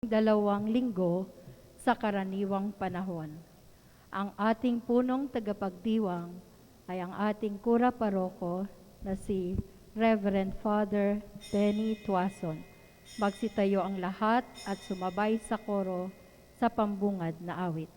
2 linggo sa karaniwang panahon. Ang ating punong tagapagdiwang ay ang ating kura paroko na si Reverend Father Benny Tuason. Magsitayo ang lahat at sumabay sa koro sa pambungad na awit.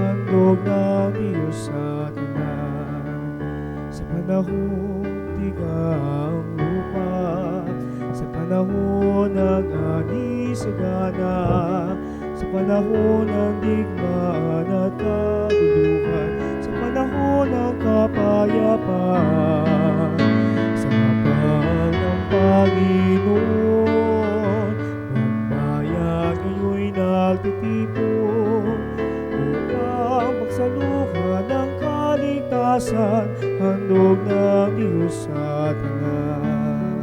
Handog ng Diyos sa tinan sa panahon tigang lupa, sa panahon ng ani sagana, sa panahon ng digmaan at kaguluhan, sa panahon ng kapayapaan, sa hapag ng Panginoon, ang bayan ngayon'y nagtitipon sa luha ng kaligtasan, handog ng Diyos sa tanan.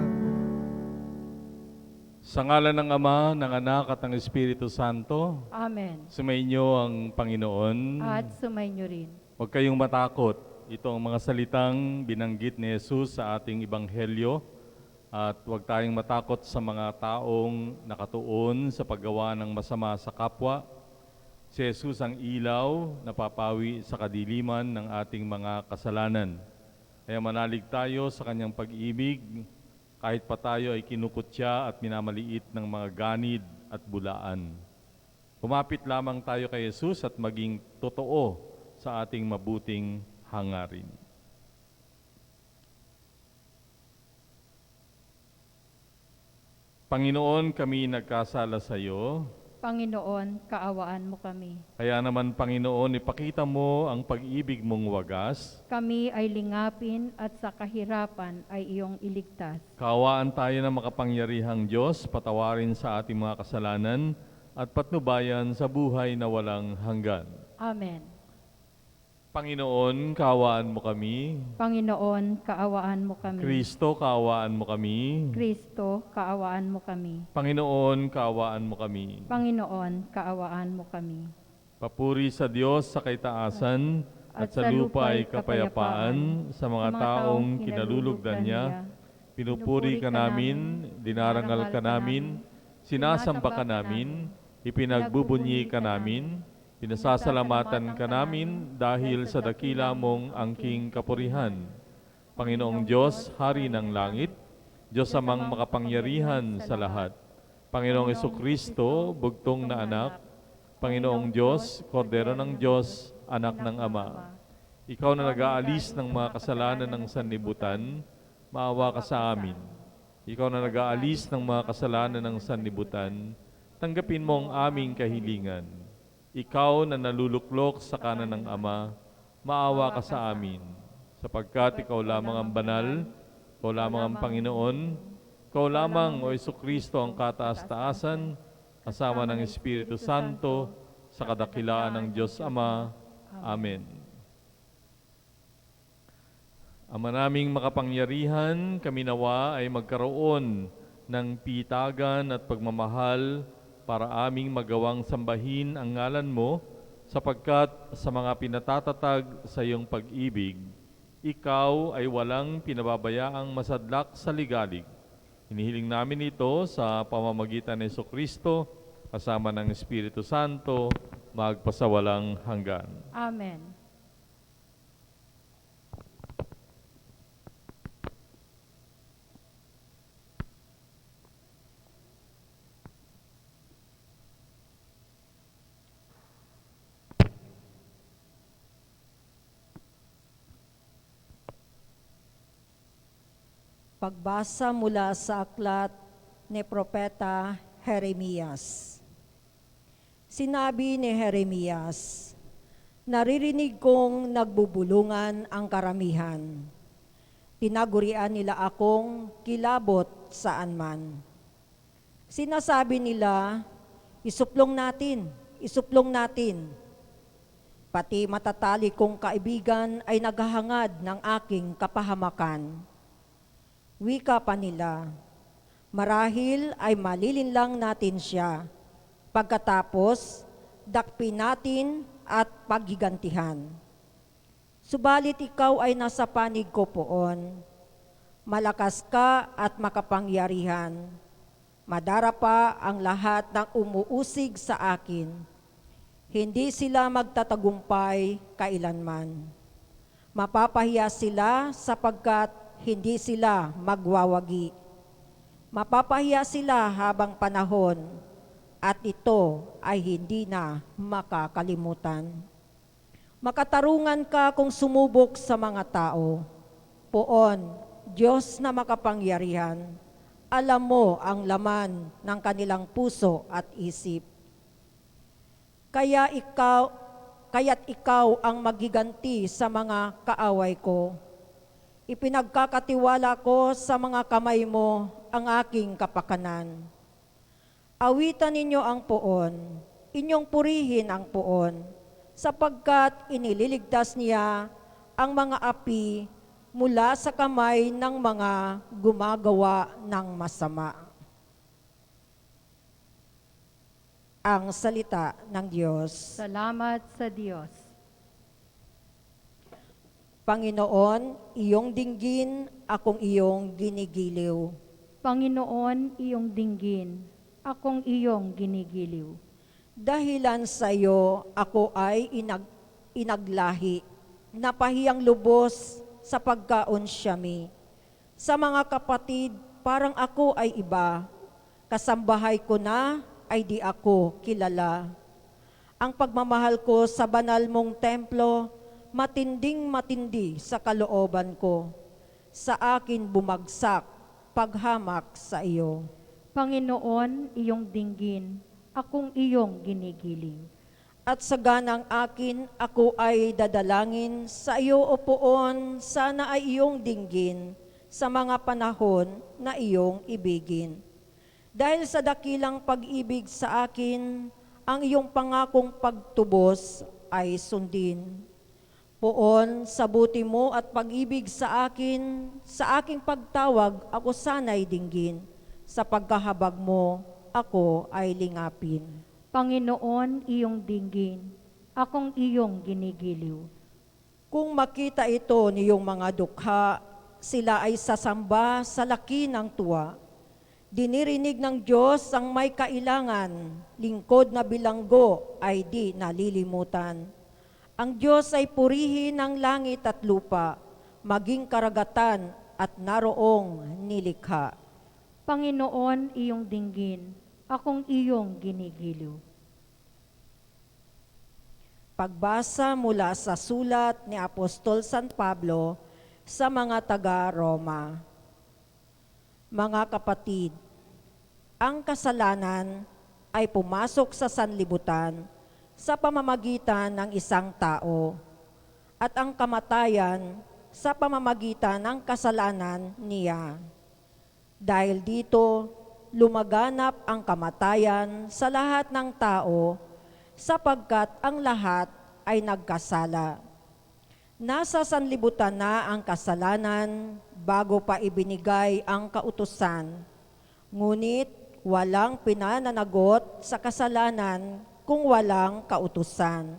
Sa ngalan ng Ama, ng Anak at ng Espiritu Santo, Amen. sumainyo ang Panginoon. At sumainyo rin. Huwag kayong matakot. Ito ang mga salitang binanggit ni Jesus sa ating Ebanghelyo. At huwag tayong matakot sa mga taong nakatuon sa paggawa ng masama sa kapwa. Si Jesus ang ilaw na papawi sa kadiliman ng ating mga kasalanan. Kaya manalig tayo sa kanyang pag-ibig, kahit pa tayo ay kinukutya at minamaliit ng mga ganid at bulaan. Kumapit lamang tayo kay Jesus at maging totoo sa ating mabuting hangarin. Panginoon, kami nagkasala sa iyo. Panginoon, kaawaan mo kami. Kaya naman, Panginoon, ipakita mo ang pag-ibig mong wagas. Kami ay lingapin at sa kahirapan ay iyong iligtas. Kaawaan tayo ng makapangyarihang Diyos, patawarin sa ating mga kasalanan at patnubayan sa buhay na walang hanggan. Amen. Panginoon, kaawaan mo kami. Panginoon, kaawaan mo kami. Kristo, kaawaan mo kami. Kristo, kaawaan mo kami. Panginoon, kaawaan mo kami. Panginoon, kaawaan mo kami. Papuri sa Diyos sa kaitaasan at sa lupa ay kapayapaan sa mga taong kinalulugdan niya. Pinupuri ka namin, dinarangal ka namin, sinasamba ka namin, ipinagbubunyi ka namin, pinasasalamatan ka namin dahil sa dakila mong angking kapurihan. Panginoong Diyos, Hari ng langit, Diyos amang makapangyarihan sa lahat. Panginoong Jesucristo, bugtong na anak, Panginoong Diyos, Kordero ng Diyos, anak ng Ama. Ikaw na nag-aalis ng mga kasalanan ng sanlibutan, maawa ka sa amin. Ikaw na nag-aalis ng mga kasalanan ng sanlibutan, tanggapin mo ang aming kahilingan. Ikaw na naluluklok sa kanan ng Ama, maawa ka sa amin, sapagkat ikaw lamang ang banal, ikaw lamang ang Panginoon, ikaw lamang, O Jesucristo, ang kataas-taasan, kasama ng Espiritu Santo, sa kadakilaan ng Diyos Ama. Amen. Ama naming makapangyarihan, kami nawa ay magkaroon ng pitagan at pagmamahal para aming magawang sambahin ang ngalan mo, sapagkat sa mga pinatatatag sa iyong pag-ibig, ikaw ay walang pinababayaang masadlak sa ligalig. Hinihiling namin ito sa pamamagitan ni Jesucristo, kasama ng Espiritu Santo, magpasawalang hanggan. Amen. Pagbasa mula sa aklat ni Propeta Jeremias. Sinabi ni Jeremias, naririnig kong nagbubulungan ang karamihan. Tinagurian nila akong kilabot saan man. Sinasabi nila, isuplong natin. Pati matatali kong kaibigan ay naghahangad ng aking kapahamakan. Wika pa nila, marahil ay malilinlang natin siya. Pagkatapos, dakpin natin at paghigantihan. Subalit ikaw ay nasa panig ko poon. Malakas ka at makapangyarihan. Madarapa ang lahat ng umuusig sa akin. Hindi sila magtatagumpay kailanman. Mapapahiya sila sapagkat hindi sila magwawagi. Mapapahiya sila habang panahon at ito ay hindi na makakalimutan. Makatarungan ka kung sumubok sa mga tao. Poon, Diyos na makapangyarihan, alam mo ang laman ng kanilang puso at isip. Kaya't ikaw ang magiganti sa mga kaaway ko. Ipinagkakatiwala ko sa mga kamay mo ang aking kapakanan. Awitan ninyo ang poon, inyong purihin ang poon, sapagkat inililigtas niya ang mga api mula sa kamay ng mga gumagawa ng masama. Ang salita ng Diyos. Salamat sa Diyos. Panginoon, iyong dinggin, akong iyong ginigiliw. Panginoon, iyong dinggin, akong iyong ginigiliw. Dahilan sa iyo, ako ay inaglahi, napahiyang lubos sa pagkaunsyami. Sa mga kapatid, parang ako ay iba. Kasambahay ko na ay di ako kilala. Ang pagmamahal ko sa banal mong templo, matinding matindi sa kalooban ko. Sa akin bumagsak, paghamak sa iyo. Panginoon, iyong dinggin, akong iyong ginigiliw. At sa ganang akin, ako ay dadalangin sa iyo o poon, sana ay iyong dinggin sa mga panahon na iyong ibigin. Dahil sa dakilang pag-ibig sa akin, ang iyong pangakong pagtubos ay sundin. Poon, sa buti mo at pag-ibig sa akin, sa aking pagtawag, ako sana'y dinggin. Sa pagkahabag mo, ako ay lingapin. Panginoon, iyong dinggin, akong iyong ginigiliw. Kung makita ito niyong mga dukha, sila ay sasamba sa laki ng tuwa. Dinirinig ng Diyos ang may kailangan, lingkod na bilanggo ay di nalilimutan. Ang Diyos ay purihin ng langit at lupa, maging karagatan at naroong nilikha. Panginoon, iyong dinggin, akong iyong ginigiliw. Pagbasa mula sa sulat ni Apostol San Pablo sa mga taga-Roma. Mga kapatid, ang kasalanan ay pumasok sa sanlibutan sa pamamagitan ng isang tao at ang kamatayan sa pamamagitan ng kasalanan niya. Dahil dito, lumaganap ang kamatayan sa lahat ng tao sapagkat ang lahat ay nagkasala. Nasa sanlibutan na ang kasalanan bago pa ibinigay ang kautusan. Ngunit walang pinananagot sa kasalanan kung walang kautusan.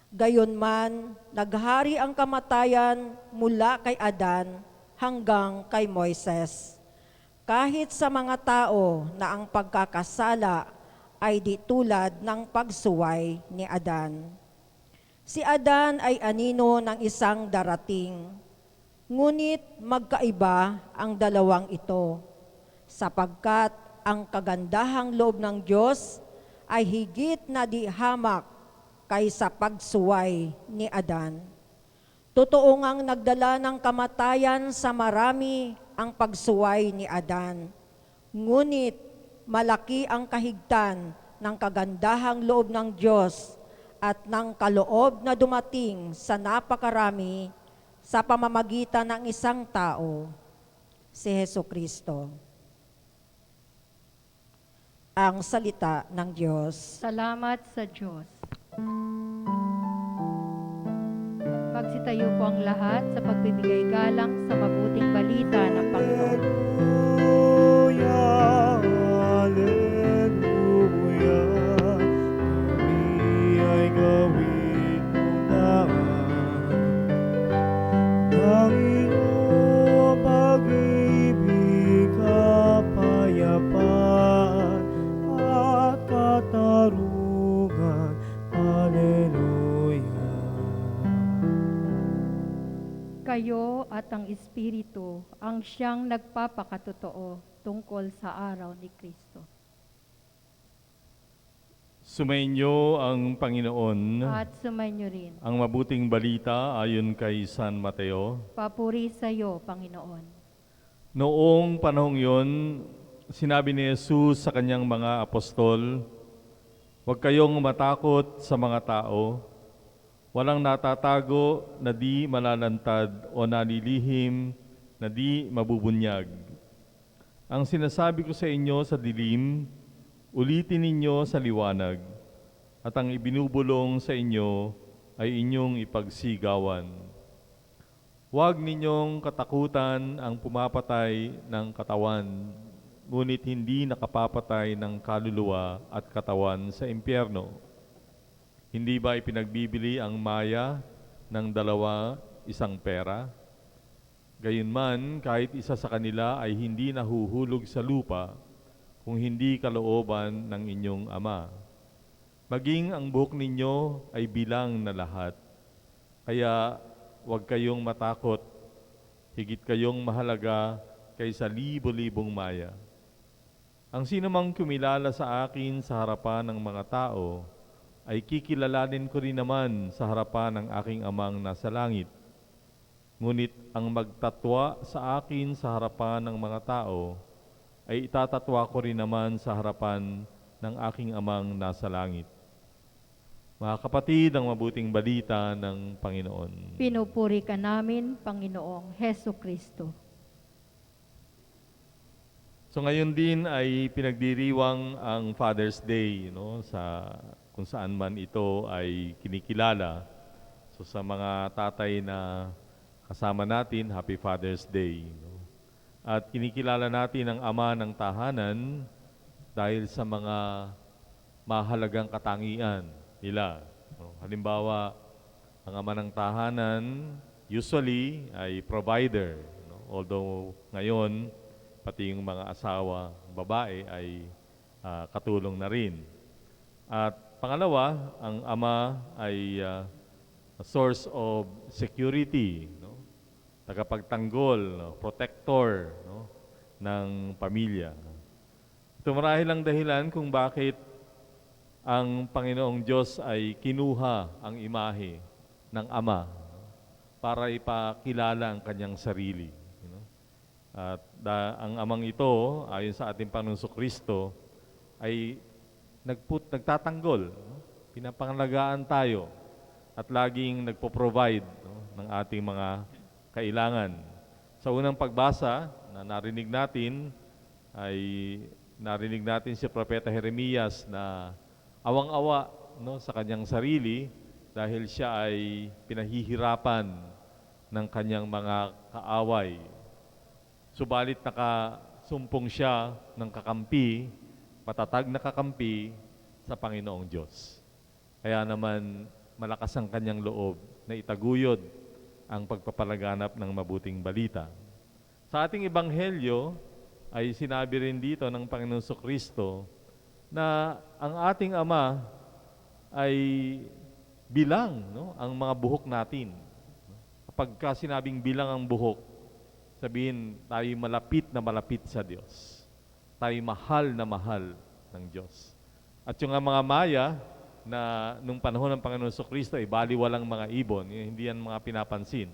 Gayunman, naghari ang kamatayan mula kay Adan hanggang kay Moises. Kahit sa mga tao na ang pagkakasala ay di tulad ng pagsuway ni Adan. Si Adan ay anino ng isang darating, ngunit magkaiba ang dalawang ito, sapagkat ang kagandahang loob ng Diyos ay higit na di hamak kaysa pagsuway ni Adan. Totoo ngang nagdala ng kamatayan sa marami ang pagsuway ni Adan, ngunit malaki ang kahigtan ng kagandahang loob ng Diyos at ng kaloob na dumating sa napakarami sa pamamagitan ng isang tao, si Hesukristo. Ang salita ng Diyos. Salamat sa Diyos. Magsitayo po ang lahat sa pagbibigay galang sa mabuting balita ng Panginoon. Hallelujah, hallelujah. Kami ay gawin mo na ang iyong pag-ibig, kapayapaan at katarungan. Hallelujah. Kayo at ang Espiritu ang siyang nagpapakatotoo tungkol sa araw ni Kristo. Sumainyo ang Panginoon. At sumainyo rin. Ang mabuting balita ayon kay San Mateo. Papuri sa iyo, Panginoon. Noong panahong yon, sinabi ni Jesus sa kanyang mga apostol, "Huwag kayong matakot sa mga tao. Walang natatago na di malalantad o nalilihim na di mabubunyag. Ang sinasabi ko sa inyo sa dilim, ulitin ninyo sa liwanag, at ang ibinubulong sa inyo ay inyong ipagsigawan. Huwag ninyong katakutan ang pumapatay ng katawan, ngunit hindi nakapapatay ng kaluluwa at katawan sa impyerno. Hindi ba ipinagbibili ang maya ng 2 pera? Gayunman, kahit isa sa kanila ay hindi nahuhulog sa lupa kung hindi kalooban ng inyong Ama. Maging ang buhok ninyo ay bilang na lahat. Kaya huwag kayong matakot, higit kayong mahalaga kaysa libo-libong maya. Ang sinumang kumilala sa akin sa harapan ng mga tao, ay kikilalanin ko rin naman sa harapan ng aking Amang nasa langit. Ngunit ang magtatwa sa akin sa harapan ng mga tao, ay itatatwa ko rin naman sa harapan ng aking Amang nasa langit." Mga kapatid, ang mabuting balita ng Panginoon. Pinupuri ka namin, Panginoong Heso Kristo. So ngayon din ay pinagdiriwang ang Father's Day, sa kung saan man ito ay kinikilala. So sa mga tatay na kasama natin, Happy Father's Day. At kinikilala natin ang ama ng tahanan dahil sa mga mahalagang katangian nila. Halimbawa, ang ama ng tahanan usually ay provider. Although ngayon, pati yung mga asawa, babae ay katulong na rin. At pangalawa, ang ama ay a source of security, tagapagtanggol, protector ng pamilya. Ito marahil ang dahilan kung bakit ang Panginoong Diyos ay kinuha ang imahe ng ama para ipakilala ang kanyang sarili. At ang amang ito, ayon sa ating Panginoong Kristo, ay nagtatanggol, pinapangalagaan tayo at laging nagpo-provide ng ating mga kailangan. Sa unang pagbasa na narinig natin si Propeta Jeremias na awang-awa sa kanyang sarili dahil siya ay pinahihirapan ng kanyang mga kaaway. Subalit nakasumpong siya ng kakampi, matatag na kakampi sa Panginoong Diyos. Kaya naman malakas ang kanyang loob na itaguyod ang pagpapalaganap ng mabuting balita. Sa ating ebanghelyo ay sinabi rin dito ng Panginoong Kristo na ang ating Ama ay bilang ang mga buhok natin. Kapag sinabing bilang ang buhok, sabihin tayo malapit na malapit sa Diyos. Tayo mahal na mahal ng Diyos. At yung mga maya na nung panahon ng Panginoon Kristo ay baliwalang mga ibon, hindi yan mga pinapansin.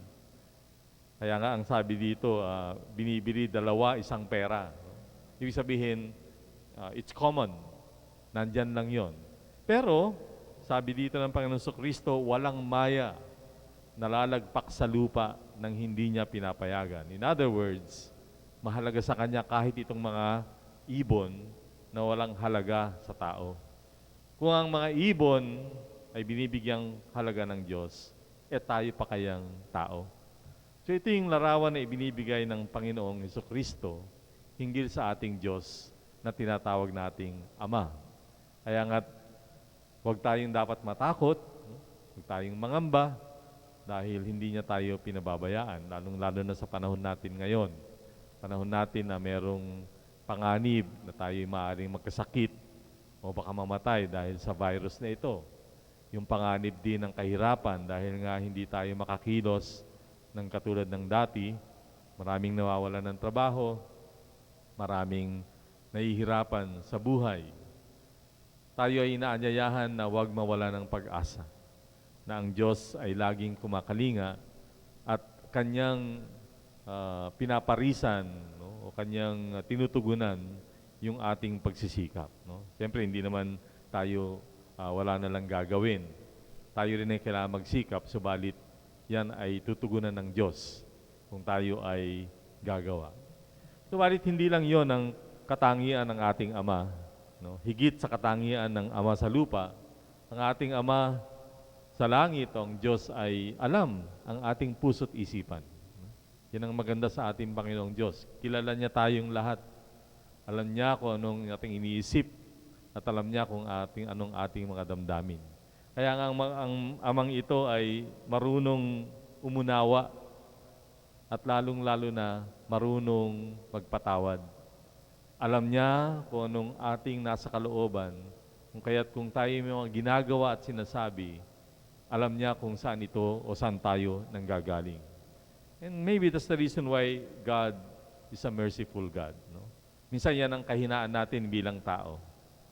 Kaya nga ang sabi dito, binibili 2 pera. Ibig sabihin, it's common. Nandyan lang yon. Pero, sabi dito ng Panginoon Kristo, walang maya nalalagpak sa lupa nang hindi niya pinapayagan. In other words, mahalaga sa kanya kahit itong mga ibon na walang halaga sa tao. Kung ang mga ibon ay binibigyang halaga ng Diyos, tayo pa kayang tao? So ito yung larawan na ibinibigay ng Panginoong Hesukristo hinggil sa ating Diyos na tinatawag nating Ama. Kaya nga't huwag tayong dapat matakot, no? Huwag tayong mangamba dahil hindi niya tayo pinababayaan, lalong-lalo na sa panahon natin ngayon. Panahon natin na merong panganib na tayo maaaring magkasakit o baka mamatay dahil sa virus na ito. Yung panganib din ng kahirapan dahil nga hindi tayo makakilos ng katulad ng dati, maraming nawawalan ng trabaho, maraming nahihirapan sa buhay. Tayo ay inaanyayahan na huwag mawala ng pag-asa, na ang Diyos ay laging kumakalinga at Kanyang pinaparisan, no, o Kanyang tinutugunan yung ating pagsisikap. No? Siyempre, hindi naman tayo wala na lang gagawin. Tayo rin ay kailangan magsikap, subalit yan ay tutugunan ng Diyos kung tayo ay gagawa. Subalit hindi lang yon ang katangian ng ating Ama. No? Higit sa katangian ng Ama sa lupa, ang ating Ama sa langit, ang Diyos ay alam ang ating puso't isipan. Yan ang maganda sa ating Panginoong Diyos. Kilala niya tayong lahat. Alam niya kung anong ating iniisip at alam niya kung anong ating mga damdamin. Kaya ang Amang ito ay marunong umunawa at lalong-lalo na marunong magpatawad. Alam niya kung anong ating nasa kalooban, kung tayo may mga ginagawa at sinasabi, alam niya kung saan ito o saan tayo nanggagaling. And maybe that's the reason why God is a merciful God. No? Minsan yan ang kahinaan natin bilang tao.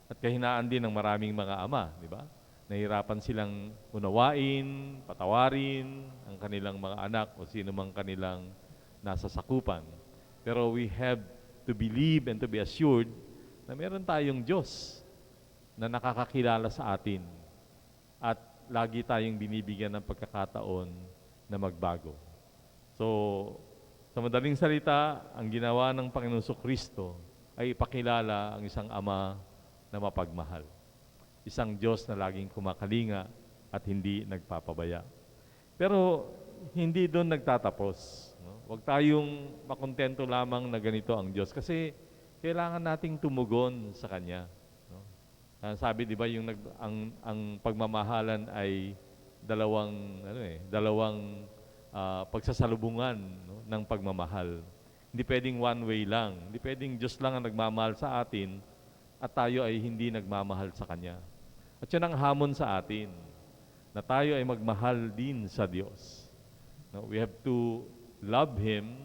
At kahinaan din ng maraming mga ama, di ba? Nahirapan silang unawain, patawarin ang kanilang mga anak o sino mang kanilang nasa sakupan. Pero we have to believe and to be assured na meron tayong Diyos na nakakakilala sa atin at lagi tayong binibigyan ng pagkakataon na magbago. So, sa madaling salita, ang ginawa ng Panginoon Jesucristo ay ipakilala ang isang Ama na mapagmahal. Isang Diyos na laging kumakalinga at hindi nagpapabaya. Pero hindi doon nagtatapos. No? Huwag tayong makontento lamang na ganito ang Diyos kasi kailangan nating tumugon sa Kanya. No? Sabi, di ba, ang pagmamahalan ay dalawang pagsasalubungan, no, ng pagmamahal. Hindi pwedeng one way lang. Hindi pwedeng Diyos lang ang nagmamahal sa atin at tayo ay hindi nagmamahal sa Kanya. At yun ang hamon sa atin, na tayo ay magmahal din sa Diyos. No, we have to love Him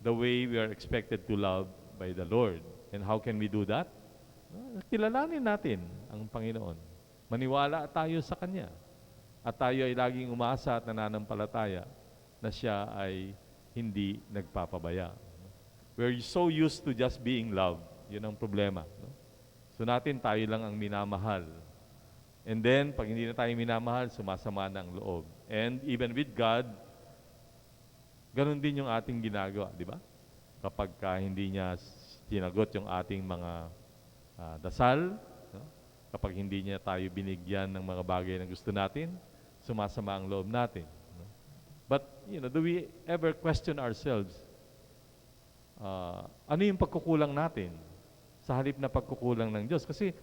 the way we are expected to love by the Lord. And how can we do that? No, kilalanin natin ang Panginoon. Maniwala tayo sa Kanya. At tayo ay laging umasa at nananampalataya na Siya ay hindi nagpapabaya. We're so used to just being loved. Yun ang problema. No? So natin, tayo lang ang minamahal. And then, pag hindi na tayo minamahal, sumasama na ang loob. And even with God, ganun din yung ating ginagawa, di ba? Kapag hindi niya sinagot yung ating mga dasal, no? Kapag hindi niya tayo binigyan ng mga bagay na gusto natin, sumasama ang loob natin. No? But, do we ever question ourselves, ano yung pagkukulang natin sa halip na pagkukulang ng Diyos? Kasi,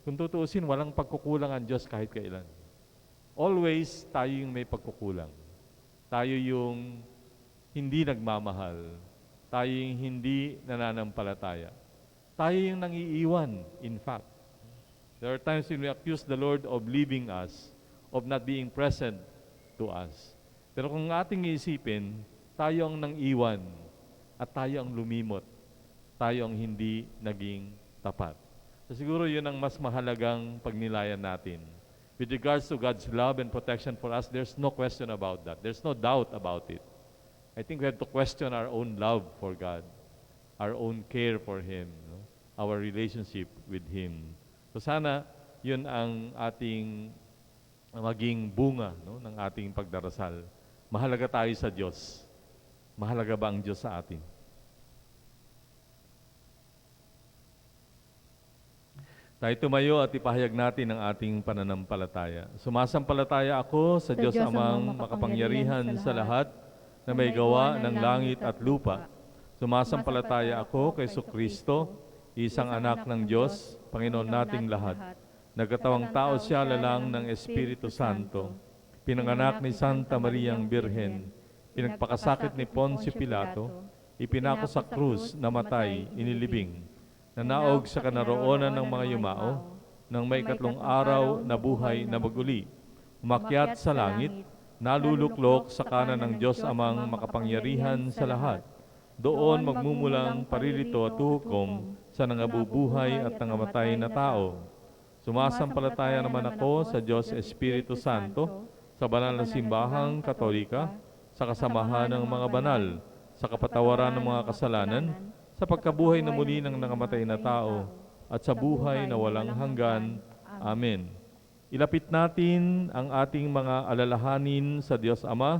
kung tutuusin, walang pagkukulang ang Diyos kahit kailan. Always, tayo yung may pagkukulang. Tayo yung hindi nagmamahal. Tayo yung hindi nananampalataya. Tayo yung nangiiwan, in fact. There are times when we accuse the Lord of leaving us, of not being present to us. Pero kung ating iisipin, tayo ang nangiwan at tayo ang lumimot. Tayo ang hindi naging tapat. So siguro yun ang mas mahalagang pagnilayan natin. With regards to God's love and protection for us, there's no question about that. There's no doubt about it. I think we have to question our own love for God, our own care for Him, no? Our relationship with Him. So sana yun ang ating maging bunga, no, ng ating pagdarasal. Mahalaga tayo sa Diyos. Mahalaga ba ang Diyos sa atin? Tayo tumayo at ipahayag natin ang ating pananampalataya. Sumasampalataya ako sa Diyos Amang makapangyarihan sa lahat na may gawa ng langit at lupa. Sumasampalataya ako kay Kristo, isang anak ng Diyos, Panginoon nating lahat. Nagkatawang tao siya lalang ng Espiritu Santo. Pinanganak ni Santa Mariang Birhen. Pinagpakasakit ni Ponce Pilato. Ipinako sa krus, namatay, inilibing. Nanaog sa kanaroonan ng mga yumao, nang may ikatlong araw na buhay na maguli. Umakyat sa langit, naluluklok sa kanan ng Diyos Amang makapangyarihan sa lahat. Doon magmumulang paririto at hukom sa nangabubuhay at nangamatay na tao. Sumasampalataya naman ako sa Diyos Espiritu Santo, sa banal na simbahang Katolika, sa kasamahan ng mga banal, sa kapatawaran ng mga kasalanan, sa pagkabuhay na muli ng nangamatay na tao, at sa buhay na walang hanggan. Amen. Ilapit natin ang ating mga alalahanin sa Diyos Ama,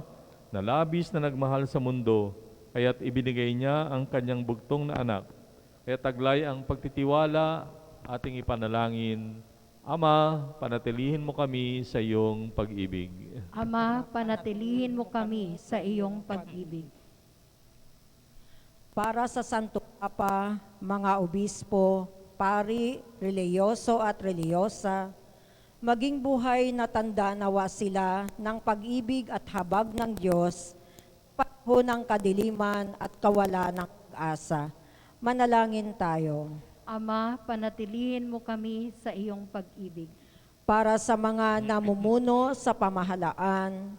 na labis na nagmahal sa mundo, kaya't ibinigay niya ang kanyang bugtong na anak. Kaya taglay ang pagtitiwala, ating ipanalangin. Ama, panatilihin mo kami sa iyong pag-ibig. Ama, panatilihin mo kami sa iyong pag-ibig. Para sa Santo Papa, mga obispo, pari, reliyoso at reliyosa, maging buhay na tanda nawa sila ng pag-ibig at habag ng Diyos, panahon ng kadiliman at kawalan ng pag-asa. Manalangin tayo. Ama, panatilihin mo kami sa iyong pag-ibig. Para sa mga namumuno sa pamahalaan,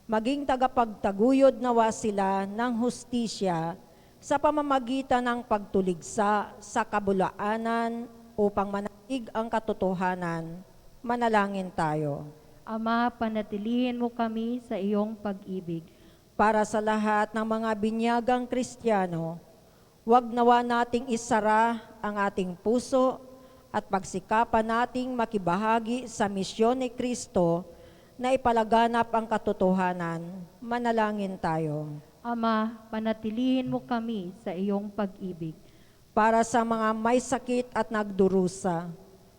maging tagapagtaguyod nawa sila ng hustisya sa pamamagitan ng pagtuligsa sa kabulaanan upang manaig ang katotohanan. Manalangin tayo. Ama, panatilihin mo kami sa iyong pag-ibig. Para sa lahat ng mga binyagang Kristiyano, huwag nawa nating isara ang ating puso at pagsikapan nating makibahagi sa misyon ni Kristo na ipalaganap ang katotohanan. Manalangin tayo. Ama, panatilihin mo kami sa iyong pag-ibig. Para sa mga may sakit at nagdurusa,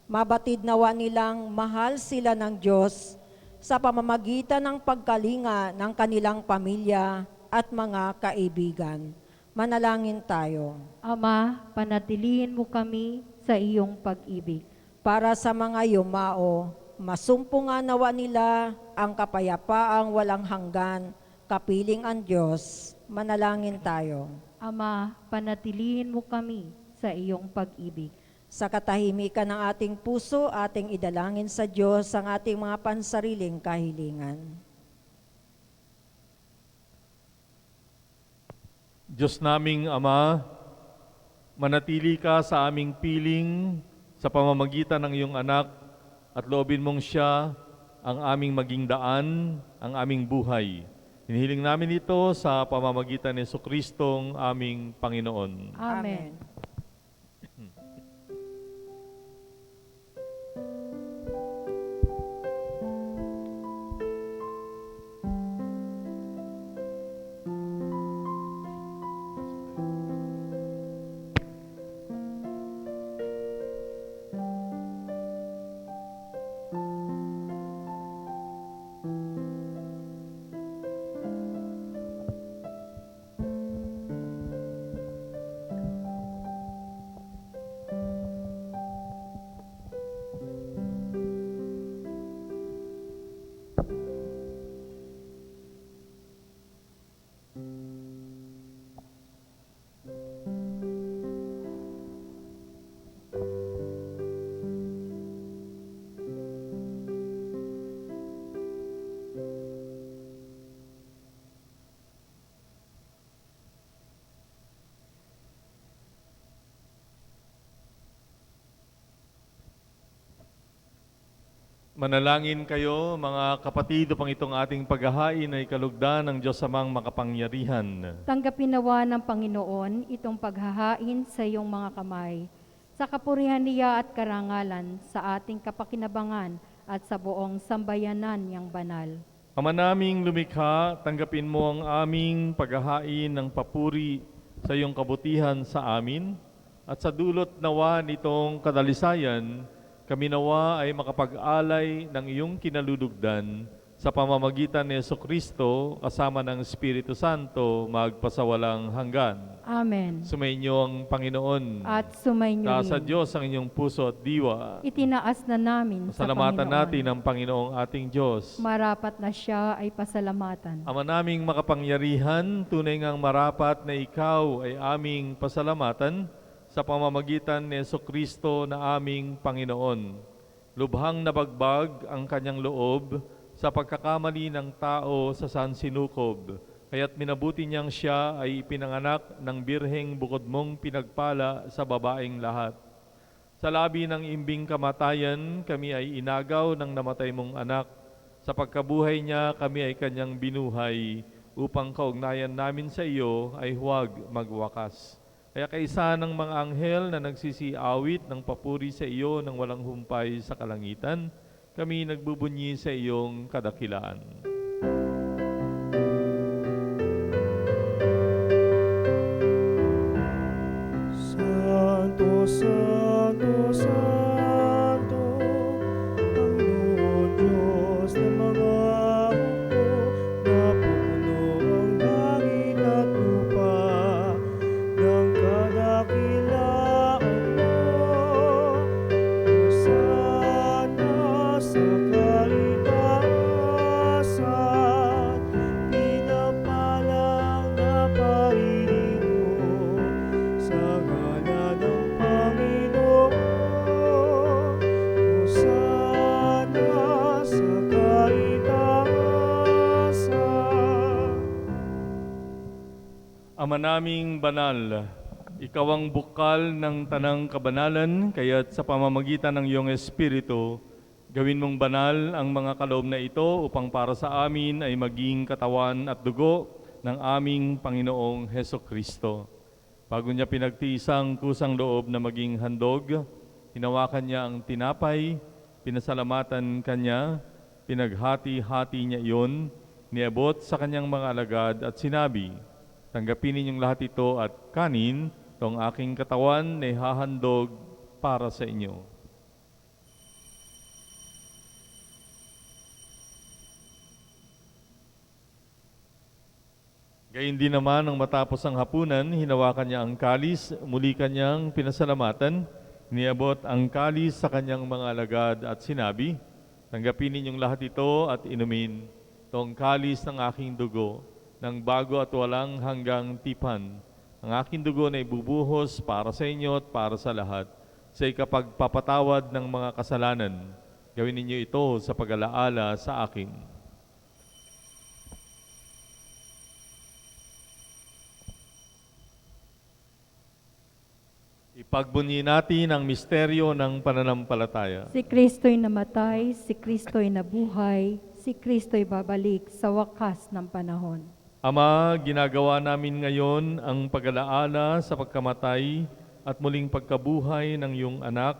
mabatid nawa nilang mahal sila ng Diyos sa pamamagitan ng pagkalinga ng kanilang pamilya at mga kaibigan. Manalangin tayo. Ama, panatilihin mo kami sa iyong pag-ibig. Para sa mga yumao, masumpungan nawa nila ang kapayapaang walang hanggan, kapiling ang Diyos. Manalangin tayo. Ama, panatilihin mo kami sa iyong pag-ibig. Sa katahimikan ng ating puso, ating idalangin sa Diyos ang ating mga pansariling kahilingan. Diyos naming Ama, manatili ka sa aming piling sa pamamagitan ng iyong anak at loobin mong siya ang aming maging daan, ang aming buhay. Hinihiling namin ito sa pamamagitan ni Jesucristong aming Panginoon. Amen. Manalangin kayo, mga kapatid, upang itong ating paghahain ay kalugdan ng Diyos Amang makapangyarihan. Tanggapin nawa ng Panginoon itong paghahain sa iyong mga kamay, sa kapurihan niya at karangalan, sa ating kapakinabangan at sa buong sambayanan niyang banal. Ama naming lumikha, tanggapin mo ang aming paghahain ng papuri sa iyong kabutihan sa amin, at sa dulot nawa nitong kadalisayan, kami nawa ay makapag-alay ng iyong kinalulugdan sa pamamagitan ni Jesucristo kasama ng Espiritu Santo magpasawalang hanggan. Amen. Sumainyo ang Panginoon. At sumainyo Taas sa rin. Diyos ang inyong puso at diwa. Itinaas na namin sa Pasalamatan Panginoon. natin ang Panginoong ating Diyos. Marapat na siya ay pasalamatan. Ama naming makapangyarihan, tunay ngang marapat na ikaw ay aming pasalamatan sa pamamagitan ni Jesucristo na aming Panginoon. Lubhang nabagbag ang kanyang loob sa pagkakamali ng tao sa sansinukob, kaya't minabuti niyang siya ay ipinanganak ng birheng bukod mong pinagpala sa babaeng lahat. Sa labi ng imbing kamatayan, kami ay inagaw ng namatay mong anak. Sa pagkabuhay niya, kami ay kanyang binuhay, upang kaugnayan namin sa iyo ay huwag magwakas. Kaya kaisa ng mga anghel na nagsisiawit ng papuri sa iyo ng walang humpay sa kalangitan, kami nagbubunyi sa iyong kadakilaan. Santo, Santo, Santo, Panginoon Diyos ng mga hukbo, napupuno ang langit at lupa ng kadakilaan mo. Hosana sa kaitaasan, pinapalang na paririno sa ngalan ng Panginoon. Hosana sa kaitaasan. Ama naming banal, ikaw ang bukal ng tanang kabanalan, kaya't sa pamamagitan ng iyong Espiritu, gawin mong banal ang mga kaloob na ito upang para sa amin ay maging katawan at dugo ng aming Panginoong Hesukristo. Bago niya pinagtiisang kusang loob na maging handog, hinawakan niya ang tinapay, pinasalamatan kanya, pinaghati-hati niya iyon, niabot sa kanyang mga alagad at sinabi, "Tanggapin ninyong lahat ito at kanin, itong aking katawan na ihahandog para sa inyo." Gayun din naman, nang matapos ang hapunan, hinawakan niya ang kalis, muli kanyang pinasalamatan, niabot ang kalis sa kanyang mga alagad at sinabi, "Tanggapin ninyong lahat ito at inumin, itong kalis ng aking dugo, ng bago at walang hanggang tipan. Ang aking dugo na ibubuhos para sa inyo at para sa lahat, sa ikapagpapatawad ng mga kasalanan. Gawin ninyo ito sa pag-alaala sa akin." Ipagbunyi natin ang misteryo ng pananampalataya. Si Kristo'y namatay, si Kristo'y nabuhay, si Kristo'y babalik sa wakas ng panahon. Ama, ginagawa namin ngayon ang pag-alaala sa pagkamatay at muling pagkabuhay ng iyong anak,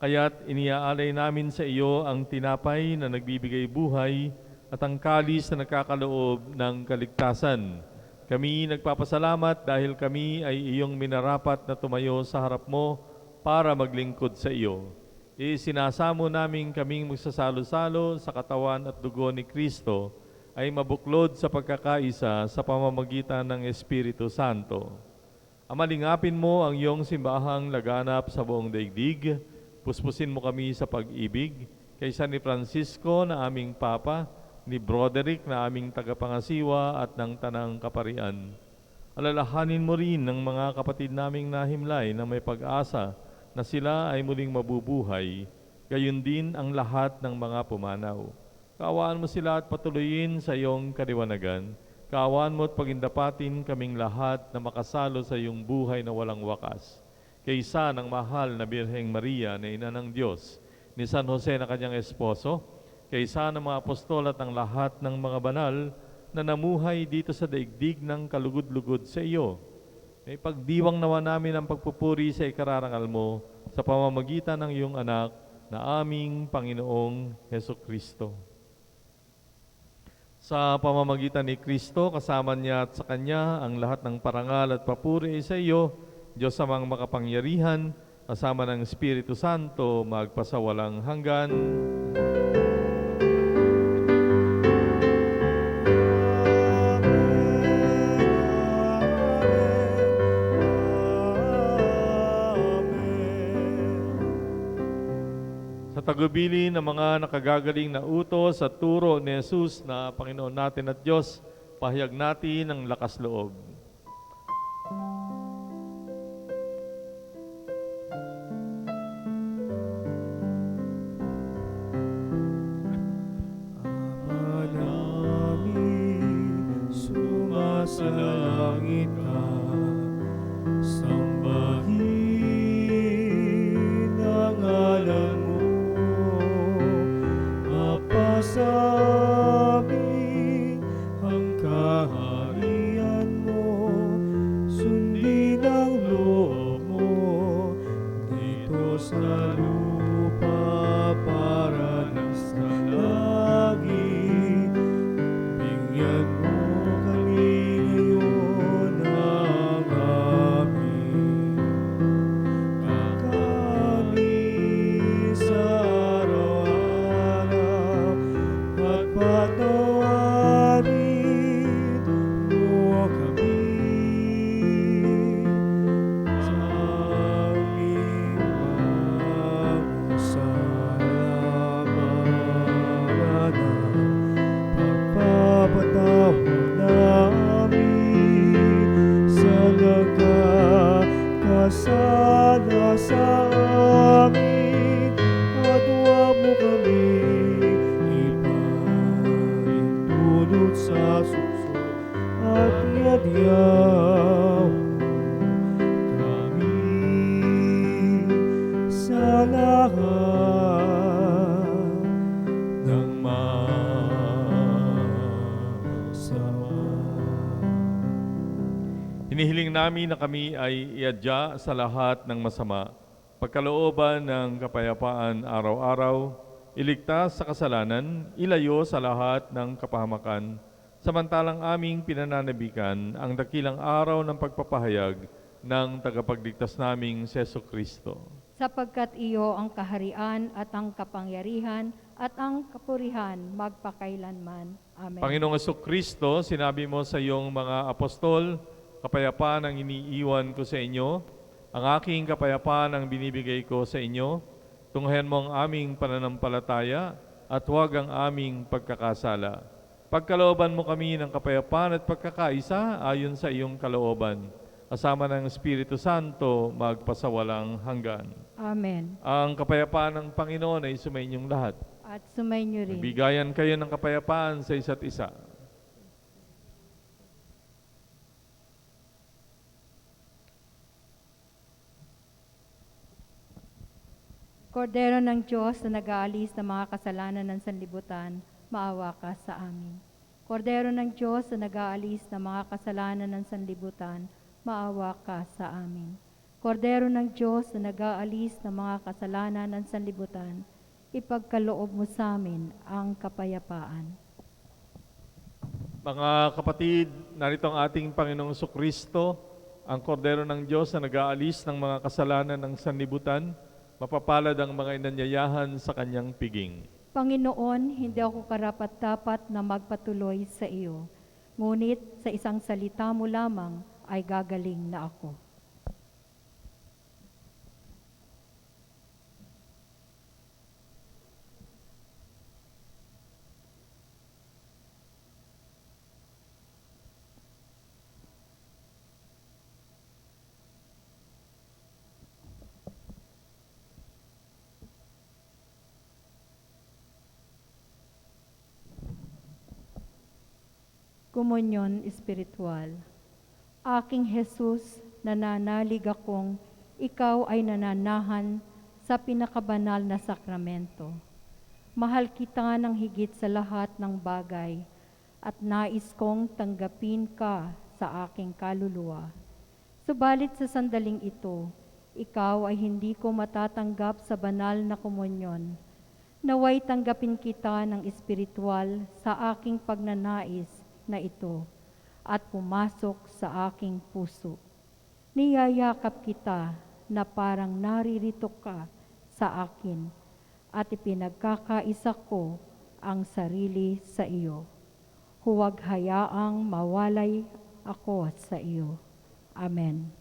kaya't iniaalay namin sa iyo ang tinapay na nagbibigay buhay at ang kalis na nagkakaloob ng kaligtasan. Kami nagpapasalamat dahil kami ay iyong minarapat na tumayo sa harap mo para maglingkod sa iyo. Isinasamo namin kaming magsasalo-salo sa katawan at dugo ni Kristo ay mabuklod sa pagkakaisa sa pamamagitan ng Espiritu Santo. Amalingapin mo ang iyong simbahang laganap sa buong daigdig, puspusin mo kami sa pag-ibig, kaysa ni Francisco na aming Papa, ni Broderick na aming tagapangasiwa at ng Tanang Kaparian. Alalahanin mo rin ng mga kapatid naming nahimlay na may pag-asa na sila ay muling mabubuhay, gayon din ang lahat ng mga pumanaw. Kaawaan mo sila at patuloyin sa iyong kaliwanagan. Kaawaan mo at pagindapatin kaming lahat na makasalo sa iyong buhay na walang wakas. Kaysa ng mahal na Birheng Maria na Ina ng Diyos, ni San Jose na kanyang esposo, kaysa ng mga apostol at ang lahat ng mga banal na namuhay dito sa daigdig ng kalugod-lugod sa iyo. May pagdiwang nawa namin ang pagpupuri sa ikararangal mo sa pamamagitan ng iyong anak na aming Panginoong Hesukristo. Sa pamamagitan ni Kristo, kasama niya at sa Kanya ang lahat ng parangal at papuri sa iyo, Diyos amang makapangyarihan, kasama ng Espiritu Santo, magpasawalang hanggan. Sa tagubili ng mga nakagagaling na utos at turo ni Jesus na Panginoon natin at Diyos, pahayag natin ng lakas loob. Ama namin, sumasalangit ka, sambahin ang ngalan mo, mapasa amin ang kaharian mo, sundin ang loob mo, dito sa lupa para sa langit. Bigyan mo kami ngayon ng aming kakanin sa araw-araw, at patawarin mo kami sa aming mga kasalanan, pagpapatawad namin sa nagkakasala sa amin, at huwag mo kami ipahintulot sa suso, at iadyaw kami sa lahat ng masama. Hinihiling namin na kami ay iadya sa lahat ng masama, pagkalooban ng kapayapaan araw-araw, iligtas sa kasalanan, ilayo sa lahat ng kapahamakan, samantalang aming pinananabikan ang dakilang araw ng pagpapahayag ng tagapagligtas naming Seso Kristo. Sapagkat iyo ang kaharian at ang kapangyarihan at ang kapurihan magpakailanman. Amen. Panginoong Kristo, sinabi mo sa iyong mga apostol, kapayapaan ang iniiwan ko sa inyo, ang aking kapayapaan ang binibigay ko sa inyo, tunghayan mo ang aming pananampalataya at huwag ang aming pagkakasala. Pagkalooban mo kami ng kapayapaan at pagkakaisa ayon sa iyong kalooban, kasama ng Espiritu Santo magpasawalang hanggan. Amen. Ang kapayapaan ng Panginoon ay sumainyong lahat. At sumainyo rin. Bigayan kayo ng kapayapaan sa isa't isa. Kordero ng Diyos na nag-aalis ng mga kasalanan ng sanlibutan, maawa ka sa amin. Kordero ng Diyos na nag-aalis ng mga kasalanan ng sanlibutan, maawa ka sa amin. Kordero ng Diyos na nag-aalis ng mga kasalanan ng sanlibutan, ipagkaloob mo sa amin ang kapayapaan. Mga kapatid, narito ang ating Panginoong Kristo, ang Kordero ng Diyos na nag-aalis ng mga kasalanan ng sanlibutan. Mapapalad ang mga inanyayahan sa kanyang piging. Panginoon, hindi ako karapat-dapat na magpatuloy sa iyo, ngunit sa isang salita mo lamang ay gagaling na ako. Komunyon Espiritual. Aking Jesus, nananalig akong ikaw ay nananahan sa pinakabanal na sakramento. Mahal kita ng higit sa lahat ng bagay at nais kong tanggapin ka sa aking kaluluwa. Subalit sa sandaling ito, ikaw ay hindi ko matatanggap sa banal na komunyon. Naway tanggapin kita ng espiritual sa aking pagnanais na ito at pumasok sa aking puso. Niyayakap kita na parang naririto ka sa akin at ipinagkakaisa ko ang sarili sa iyo. Huwag hayaang mawalay ako sa iyo. Amen.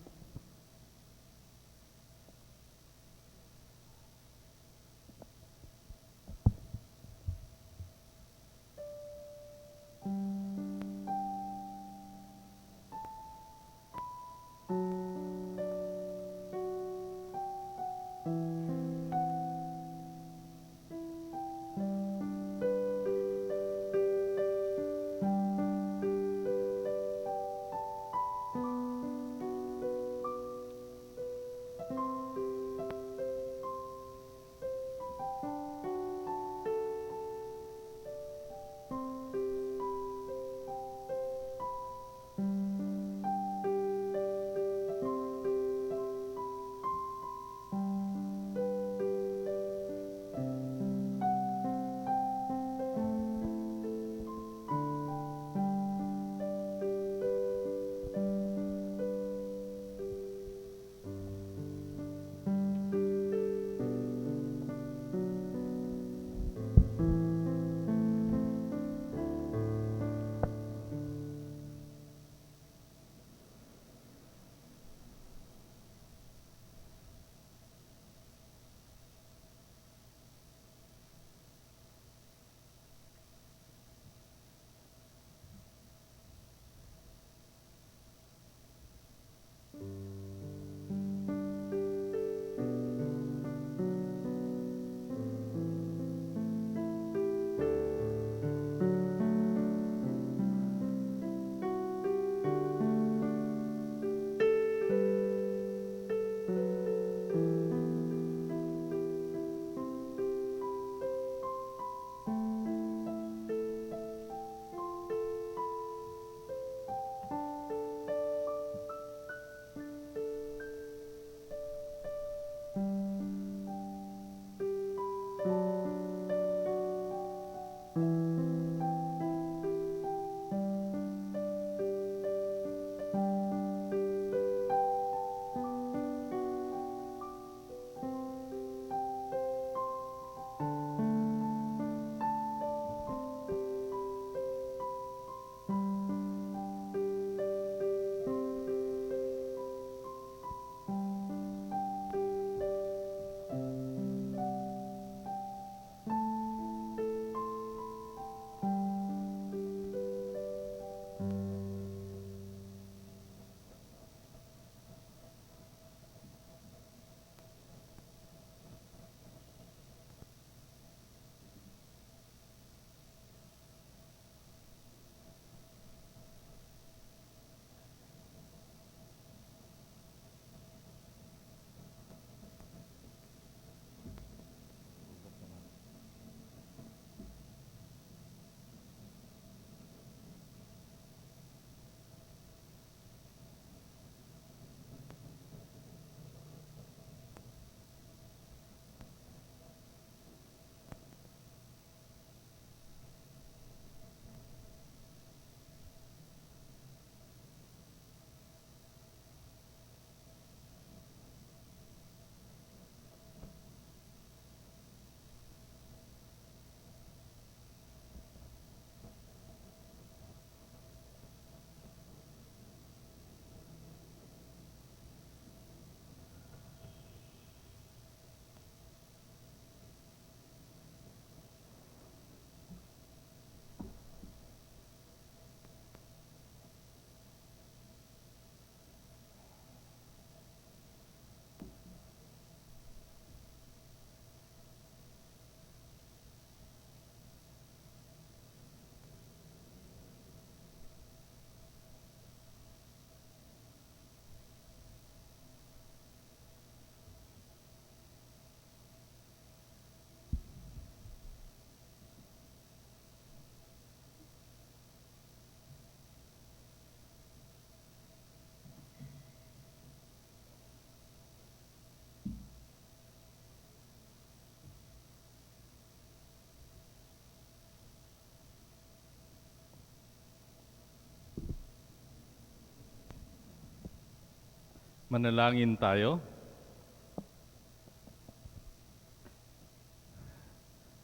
Manalangin tayo.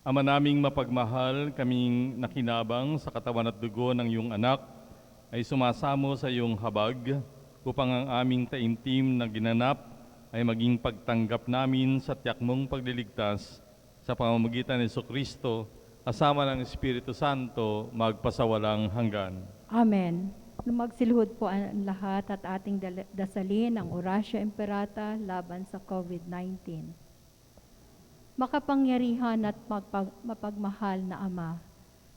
Ama naming mapagmahal, kaming nakinabang sa katawan at dugo ng iyong anak ay sumasamo sa iyong habag upang ang aming taimtim na ginanap ay maging pagtanggap namin sa tiyak mong pagliligtas sa pamamagitan ni Jesucristo kasama ng Espiritu Santo magpasawalang hanggan. Amen. Magsilhod po ang lahat at ating dasalin ang Oratio Imperata laban sa COVID-19. Makapangyarihan at mapagmahal na Ama,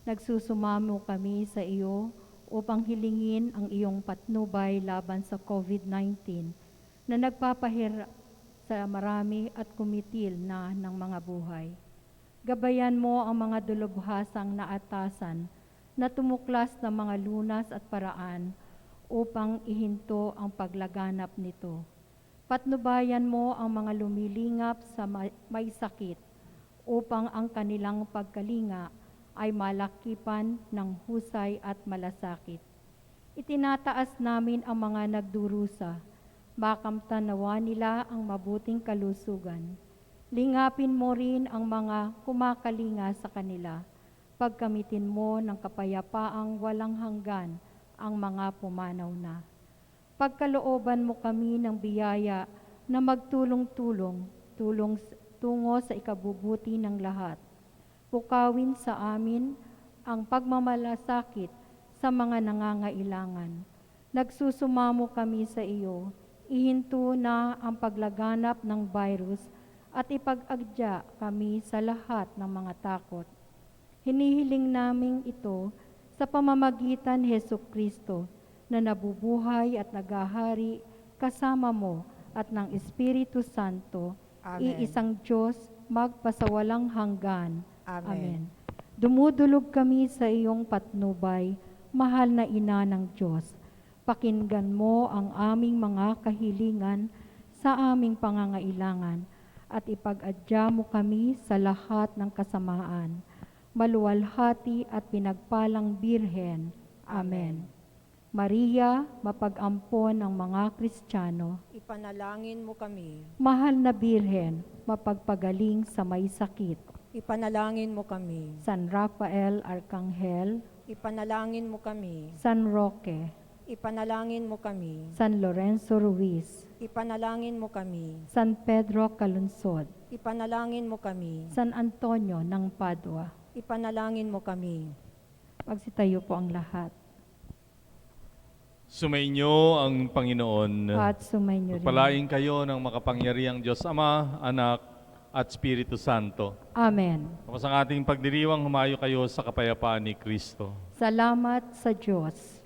nagsusumamo kami sa iyo upang hilingin ang iyong patnubay laban sa COVID-19 na nagpapahirap sa marami at kumitil na ng mga buhay. Gabayan mo ang mga dulubhasang naatasan na tumuklas ng mga lunas at paraan upang ihinto ang paglaganap nito. Patnubayan mo ang mga lumilingap sa may sakit upang ang kanilang pagkalinga ay malakipan ng husay at malasakit. Itinataas namin ang mga nagdurusa, makamtan nawa nila ang mabuting kalusugan. Lingapin mo rin ang mga kumakalinga sa kanila. Pagkamitin mo ng kapayapaang walang hanggan ang mga pumanaw na. Pagkalooban mo kami ng biyaya na magtulong-tulong, tungo sa ikabubuti ng lahat. Pukawin sa amin ang pagmamalasakit sa mga nangangailangan. Nagsusumamo kami sa iyo, ihinto na ang paglaganap ng virus at ipag-agya kami sa lahat ng mga takot. Hinihiling namin ito sa pamamagitan ni Jesucristo na nabubuhay at nagahari kasama mo at ng Espiritu Santo, Amen. iisang Diyos, magpasawalang hanggan. Amen. Dumudulog kami sa iyong patnubay, mahal na Ina ng Diyos. Pakinggan mo ang aming mga kahilingan sa aming pangangailangan at ipag-adya mo kami sa lahat ng kasamaan. Maluwalhati at pinagpalang Birhen. Amen. Maria, mapag-ampon ng mga Kristiyano, Ipanalangin mo kami. mahal na Birhen, mapagpagaling sa may sakit. Ipanalangin mo kami. San Rafael Arcangel, Ipanalangin mo kami. San Roque, Ipanalangin mo kami. San Lorenzo Ruiz, Ipanalangin mo kami. San Pedro Calunsod, Ipanalangin mo kami. San Antonio ng Padua. Ipanalangin mo kami. Magsitayo po ang lahat. Sumainyo ang Panginoon. At sumainyo rin. Pagpalain kayo ng makapangyarihang Diyos Ama, Anak, at Espiritu Santo. Amen. Tapos ang ating pagdiriwang, humayo kayo sa kapayapaan ni Kristo. Salamat sa Diyos.